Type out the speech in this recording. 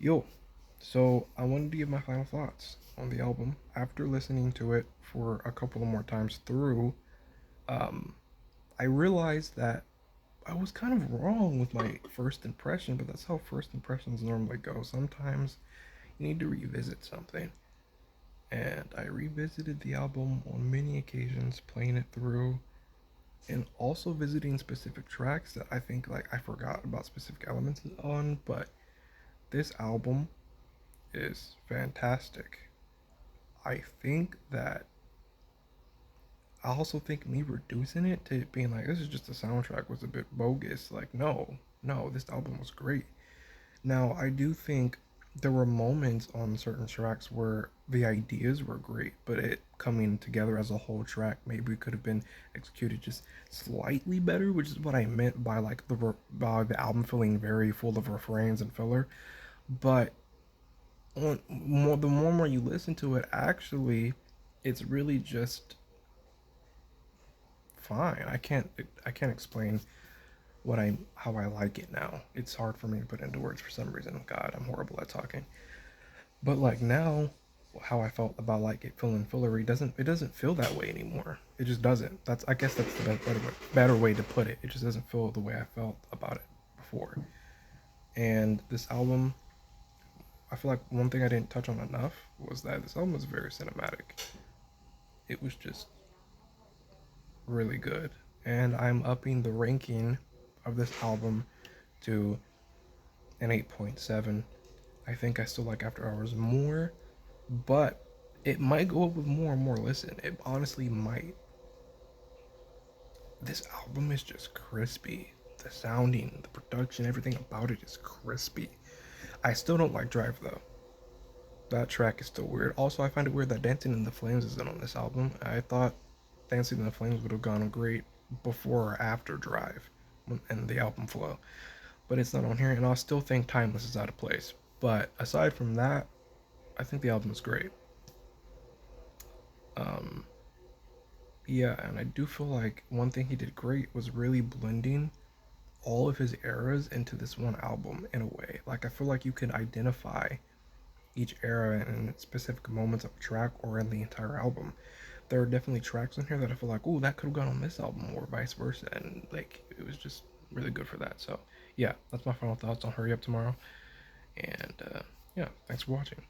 Yo, so I wanted to give my final thoughts on the album after listening to it for a couple of more times through. Um, I realized that I was kind of wrong with my first impression, but that's how first impressions normally go. Sometimes you need to revisit something, and I revisited the album on many occasions, playing it through, and also visiting specific tracks that I think like I forgot about specific elements on. But this album is fantastic. I think that I also think me reducing it to being like this is just a soundtrack was a bit bogus. Like no, this album was great. Now I do think there were moments on certain tracks where the ideas were great, but it coming together as a whole track maybe could have been executed just slightly better, which is what I meant by like by the album feeling very full of refrains and filler. But the more and more you listen to it, actually, it's really just fine. I can't explain what I how I like it now. It's hard for me to put into words for some reason. God, I'm horrible at talking. But like now, how I felt about like it feeling fillery doesn't feel that way anymore. It just doesn't. That's I guess that's the better way to put it. It just doesn't feel the way I felt about it before. And this album, I feel like one thing I didn't touch on enough was that this album was very cinematic. It was just really good. And I'm upping the ranking of this album to an 8.7. I think I still like After Hours more, but it might go up with more and more listen. It honestly might. This album is just crispy. The sounding, the production, everything about it is crispy. I still don't like Drive though. That track is still weird. Also, I find it weird that Dancing in the Flames isn't on this album. I thought Dancing in the Flames would have gone great before or after Drive and the album flow, but it's not on here, and I still think Timeless is out of place. But aside from that, I think the album is great. Um, yeah, and I do feel like one thing he did great was really blending all of his eras into this one album in a way. Like I feel like you can identify each era in specific moments of a track or in the entire album. There are definitely tracks in here that I feel like, oh, that could have gone on this album or vice versa, and like it was just really good for that. So yeah, that's my final thoughts on Hurry Up Tomorrow, and yeah, thanks for watching.